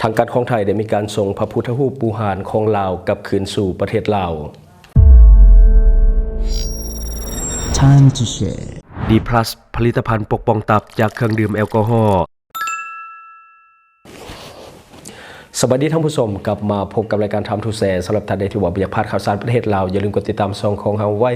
ทางการของไทยได้มีการส่งพระพุทธรูปปูหานของลาวกลับคืนสู่ประเทศลาว Time to share D+ ผลิตภัณฑ์ปกป้องตับจากเครื่องดื่มแอลกอฮอล์สวัสดีท่านผู้ชมกลับมาพบกับรายการทำทูแสสำหรับท่านใดที่ว่าอยากพลาดข่าวสารประเทศลาวอย่าลืมกดติดตามช่องของเฮาไว้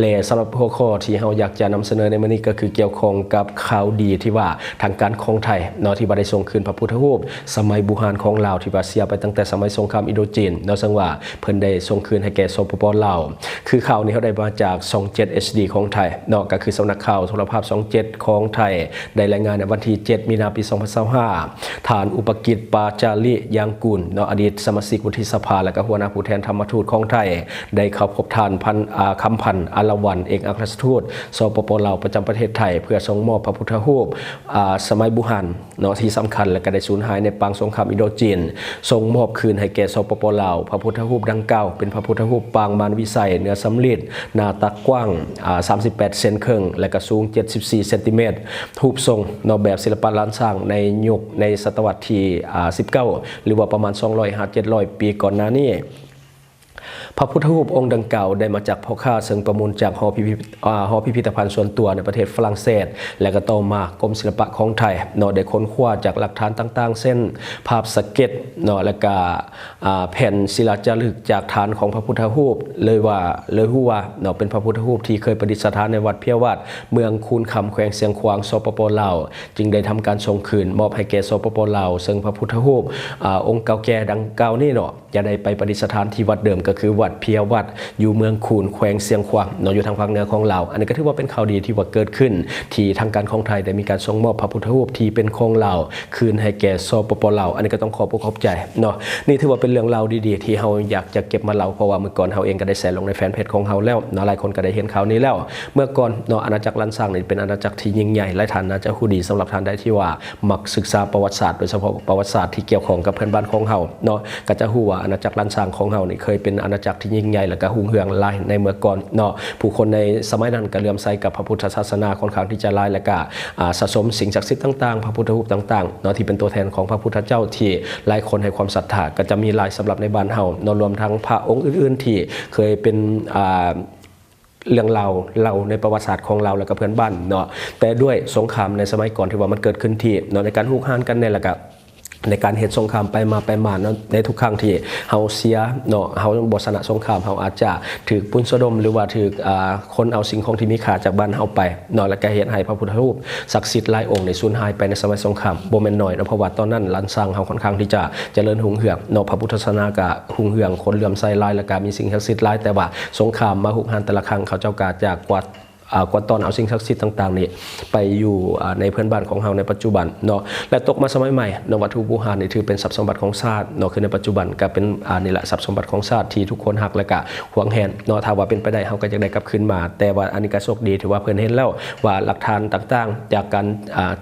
และสำหรับหัวข้อที่เฮาอยากจะนำเสนอในมื้อนี้ก็คือเกี่ยวข้องกับข่าวดีที่ว่าทางการของไทยเนาะที่ว่าได้ส่งคืนพระพุทธรูปสมัยบูหานของลาวที่ว่าเสียไปตั้งแต่สมัยสงครามอินโดจีนเนาะซึ่งว่าเพิ่นได้ส่งคืนให้แก่สปป.ลาวคือข่าวนี้เขาได้มาจาก27 HD ของไทยเนาะก็คือสำนักข่าวโทรภาพ27ของไทยได้รายงานในวันที่7มีนาคมปี2025ฐานอุปกิจปาจาริยางกูลอดีตสมาชิกวุฒิสภาและก็หัวหน้าผู้แทนธรรมทูตของไทยได้เข้าพบท่านคำพันธ์อรวรรณเอกอัครราชทูตสปป.ลาวประจำประเทศไทยเพื่อส่งมอบพระพุทธรูปสมัยบูหานที่สำคัญและก็ได้สูญหายในปางสงครามอินโดจีนส่งมอบคืนให้แก่สปป.ลาวพระพุทธรูปดังกล่าวเป็นพระพุทธรูปปางมารวิสัยเนื้อสำริดหน้าตักกว้าง38 เซนครึ่งและก็สูง74 เซนติเมตรรูปทรงแบบศิลปะล้านสร้างในยุคในศตวรรษที่19หรือว่าประมาณ200-700 ปีก่อนหน้านี้พระพุทธรูปองค์ดังกล่าวได้มาจากพ่อค้าซึ่งประมูลจากหอพิพิธภัณฑ์ส่วนตัวในประเทศฝรั่งเศสและก็ต่อมากรมศิลปะของไทยได้ค้นคว้าจากหลักฐานต่างๆเช่นภาพสเก็ตและก็แผ่นศิลาจารึกจากฐานของพระพุทธรูปเลยฮู้ว่าเป็นพระพุทธรูปที่เคยประดิษฐานในวัดเพียววัดเมืองคูนคำแขวงเสียงขวางสปป.ลาวจึงได้ทำการส่งคืนมอบให้แก่สปป.ลาวซึ่งพระพุทธรูปองค์เก่าแก่ดังกล่าวนี้จะได้ไปประดิษฐานที่วัดเดิมก็คือวัดเพียวัดอยู่เมืองคูนแขวงเสียงขวางอยู่ทางภาคเหนือของลาวอันนี้ก็ถือว่าเป็นข่าวดีที่ว่าเกิดขึ้นที่ทางการของไทยได้มีการส่งมอบพระพุทธรูปที่เป็นของลาวคืนให้แก่สปป.ลาวอันนี้ก็ต้องขอบใจนี่ถือว่าเป็นเรื่องราวดีๆที่เฮาอยากจะเก็บมาเล่าเพราะว่าเมื่อก่อนเฮาเองก็ได้แชร์ลงในแฟนเพจของเฮาแล้วหลายคนก็ได้เห็นข่าวนี้แล้วเมื่อก่อนอาณาจักรล้านสร้างนี่เป็นอาณาจักรที่ยิ่งใหญ่หลายท่านน่าจะฮู้ดีสำหรับท่านใดที่ว่ามักศึกษาประวัติศาสตร์โดยเฉพาะประวัติศาสตร์ที่เกี่ยวข้องกับเพื่อนบ้านของเฮาก็จะฮู้ว่าอาณาจักรล้านสร้างของเฮานี่เคยเป็นอาณาจักรที่ยิ่งใหญ่และก็หุ่งเฮืองหลายในเมื่อก่อนผู้คนในสมัยนั้นก็เลื่อมใสกับพระพุทธศาสนาค่อนข้างที่จะหลายและก็สะสมสิ่งศักดิ์สิทธิ์ต่างๆพระพุทธรูปต่างๆที่เป็นตัวแทนของพระพุทธเจ้าที่หลายคนให้ความศรัทธาก็จะมีหลายสำหรับในบ้านเฮารวมทั้งพระองค์อื่นๆที่เคยเป็นเรื่องเราในประวัติศาสตร์ของเราและก็เพื่อนบ้านแต่ด้วยสงครามในสมัยก่อนที่ว่ามันเกิดขึ้นที่ในการฮุกฮานกันในละกับในการเหตุสงครามไปมาในทุกครั้งที่เฮาเสียเฮาบ่ชนะสงครามเฮาอาจจะถูกปุ้นสะดมหรือว่าถูกคนเอาสิ่งของที่มีค่าจากบ้านเฮาไปแล้วก็เฮ็ดให้พระพุทธรูปศักดิ์สิทธิ์หลายองค์ในสูญหายไปในสมัยสงครามบ่แม่นน้อยเพราะว่าตอนนั้นล้านสร้างเฮาค่อนข้างที่จะเจริญรุ่งเรืองพระพุทธศาสนาก็รุ่งเรืองคนเลื่อมใสหลายแล้วก็มีสิ่งศักดิ์สิทธิ์หลายแต่ว่าสงครามมาฮุกฮานแต่ละครั้งเขาเจ้าก็จะกวาดตอนเอาสิ่งศักดิ์สิทธิ์ต่างๆนี่ไปอยู่ในเพื่อนบ้านของเฮาในปัจจุบันและตกมาสมัยใหม่วัตถุบูชานี่ถือเป็นทรัพย์สมบัติของชาติคือในปัจจุบันก็เป็นนี่แหละทรัพย์สมบัติของชาติที่ทุกคนฮักและก็หวงแหนถ้าว่าเป็นไปได้เฮาก็จะได้กลับคืนมาแต่ว่าอันนี้ก็โชคดีถือว่าเพิ่นเห็นแล้วว่าหลักฐานต่างๆจากการ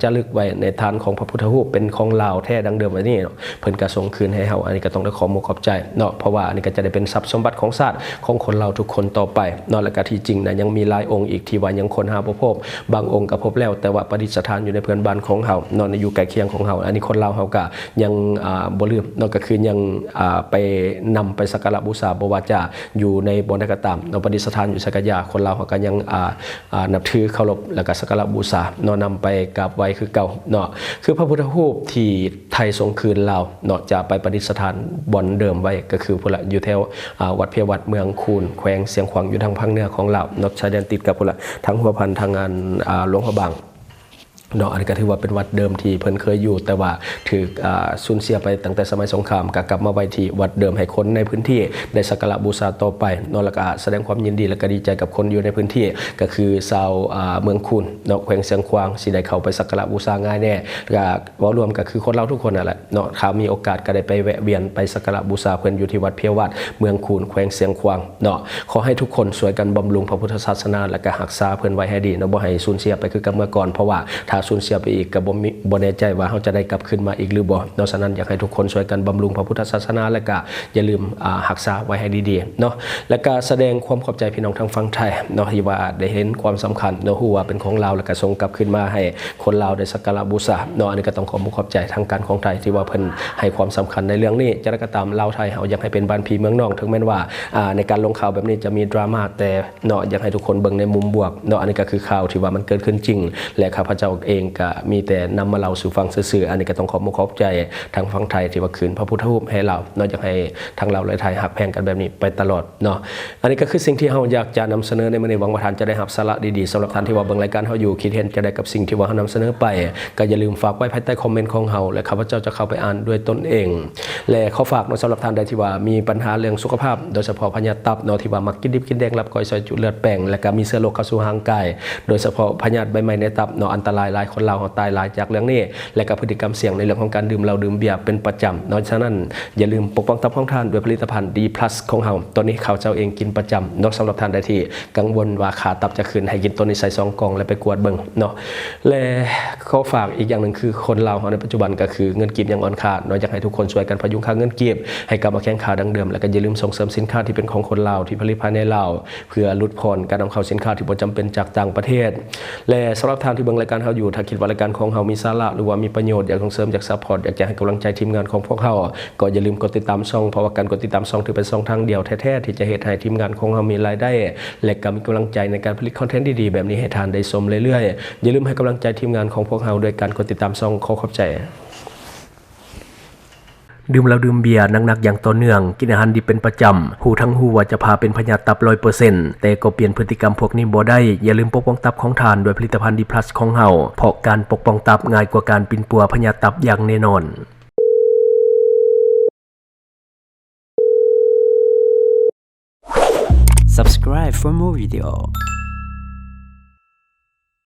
จารึกไว้ในฐานของพระพุทธรูปเป็นของลาวแท้ดังเดิมไว้นี่เพิ่นก็ส่งคืนให้เฮาอันนี้ก็ต้องได้ขอบใจเพราะว่าอันนี้ก็จะได้เป็นทรัพย์สมบัติของชาติของคนเราทุกคนต่อไปและก็ที่จริงนะยังมีหลายองค์อีกที่ว่ายังคนหาพบบางองค์ก็พบแล้วแต่ว่าประดิษฐานอยู่ในเพื่อนบ้านของเฮานอนอยู่ใกล้เคียงของเฮาอันนี้คนเราเฮาก็ยังบ่ลืมก็คือยังไปนำไปสักการะบูชาบ่ว่าจะอยู่ในบ่อนใดก็ตามประดิษฐานอยู่สักยาคนเราเฮาก็ยังนับถือเคารพแล้วก็สักการะบูชานำไปกราบไหว้คือเก่าคือพระพุทธรูปที่ไทยส่งคืนลาวจะไปประดิษฐานบ่อนเดิมไว้ก็คือพุ่นละอยู่แถววัดเพียวัดเมืองคูนแขวงเสียงขวางอยู่ทางภาคเหนือของลาวชายแดนติดกับพุ่นละทั้งหัวพันทางงานหลวงพระบางอันนี้ก็ถือว่าเป็นวัดเดิมที่เพิ่นเคยอยู่แต่ว่าถูกสูญเสียไปตั้งแต่สมัยสงครามก็กลับมาไว้ที่วัดเดิมให้คนในพื้นที่ได้สักการะบูชาต่อไปแล้วก็แสดงความยินดีและก็ดีใจกับคนอยู่ในพื้นที่ก็คือชาวเมืองคูนแขวงเสียงขวางสิได้เข้าไปสักการะบูชาง่ายแน่ก็ว่ารวมก็คือคนเราทุกคนนั่นแหละถ้ามีโอกาสก็ได้ไปแวะเวียนไปสักการะบูชาเพิ่นอยู่ที่วัดเพียวัดเมืองคูนแขวงเสียงขวางขอให้ทุกคนช่วยกันบำรุงพระพุทธศาสนาและก็รักษาเพิ่นไว้ให้ดีบ่ให้สูญเสียไปคือกับเมื่อก่อนเพราะว่าถ้า ถ้าสูญเสียไปอีกก็บ่แน่ใจว่าเราจะได้กลับขึ้นมาอีกหรือบ่เนาะฉะนั้นอยากให้ทุกคนช่วยกันบำรุงพระพุทธศาสนาและก็อย่าลืมรักษาไว้ให้ดีๆเนาะและก็แสดงความขอบใจพี่น้องทางฝั่งไทยเนาะที่ว่าได้เห็นความสำคัญเนาะฮู้ว่าเป็นของเราแล้วก็ส่งกลับขึ้นมาให้คนลาวได้สักการะบูชาเนาะอันนี้ก็ต้องขอบใจทางการของไทยที่ว่าเพิ่นให้ความสำคัญในเรื่องนี้จะได้ก็ตามลาวไทยเฮาอยากให้เป็นบ้านพี่เมืองน้องถึงแม้ว่าในการลงข่าวแบบนี้จะมีดราม่าแต่เนาะอยากให้ทุกคนเบิ่งในมุมบวกเนาะอันนี้ก็คือข่าวที่ว่ามันเกิดขึ้นจริงและข้าพเจ้าเองก็มีแต่นำมาเล่าสู่ฟังซื่อๆอันนี้ก็ต้องขอบใจทางฝั่งไทยที่ว่าคืนพระพุทธรูปให้เราเนาะอยากให้ทางเราและไทยหักแพงกันแบบนี้ไปตลอดเนาะอันนี้ก็คือสิ่งที่เฮาอยากจะนำเสนอในมื้อนี้หวังว่าท่านจะได้รับสาระดีๆสำหรับท่านที่ว่าเบิ่งรายการเฮาอยู่คิดเห็นจะได้กับสิ่งที่ว่าเฮานำเสนอไปก็อย่าลืมฝากไว้ภายใต้คอมเมนต์ของเฮาและข้าพเจ้าจะเข้าไปอ่านด้วยตนเองและขอฝากเนาะสำหรับท่านใดที่ว่ามีปัญหาเรื่องสุขภาพโดยเฉพาะพยาธิตับเนาะที่ว่ามักกินดิบกินแดงรับก้อยซอยจุเลือดแป้งและก็มีเชื้อโรคเข้าสู่ร่างกายโดยเฉพาะพยาธิใบไม้ในตับเนาะอันตรายหลายคนลาวเฮาตายหลายจากเรื่องนี้และก็พฤติกรรมเสี่ยงในเรื่องของการดื่มเหล้าดื่มเบียร์เป็นประจำเนาะฉะนั้นอย่าลืมปกป้องตับของท่านด้วยผลิตภัณฑ์ D+ ของเฮาตัวนี้ข้าเจ้าเองกินประจำเนาะสำหรับท่านใดที่กังวลว่าขาตับจะขึ้นให้กินตัวนี้ใส่2กล่องแล้วไปกวดเบิ่งเนาะและขอฝากอีกอย่างนึงคือคนลาวเฮาในปัจจุบันก็คือเงินกีบยังอ่อนค่าเนาะอยากให้ทุกคนช่วยกันพยุงค่าเงินกีบให้กลับมาแข็งค่าดังเดิมแล้วก็อย่าลืมส่งเสริมสินค้าที่เป็นของคนลาวที่ผลิตภายในลาวเพื่อลดผ่อนการนำเข้าสินค้าที่บ่จำเป็นจากต่างประเทศและสำหรับท่านที่เบิ่งรายการเฮาอยู่ถ้าคิดว่ารายการของเฮามีสาระหรือว่ามีประโยชน์อยากส่งเสริมอยากซัพพอร์ตอยากจะให้กำลังใจทีมงานของพวกเฮาก็อย่าลืมกดติดตามช่องเพราะว่าการกดติดตามช่องถือเป็นช่องทางเดียวแท้ๆที่จะเฮ็ดให้ทีมงานของเฮามีรายได้และก็มีกำลังใจในการผลิตคอนเทนต์ดีๆแบบนี้ให้ท่านได้ชมเรื่อยๆอย่าลืมให้กำลังใจทีมงานของพวกเฮาด้วยการกดติดตามช่องขอบใจดื่มแล้วดื่มเบียร์หนักๆอย่างต่อเนื่องกินอาหารดิบเป็นประจำหูทั้งหูว่าจะพาเป็นพยาธิตับ 100% แต่ก็เปลี่ยนพฤติกรรมพวกนี้บ่ได้อย่าลืมปกป้องตับของทานด้วยผลิตภัณฑ์ D+ ของเฮาเพราะการปกป้องตับง่ายกว่าการปินปัวพยาธิตับอย่างแน่นอน Subscribe for more video.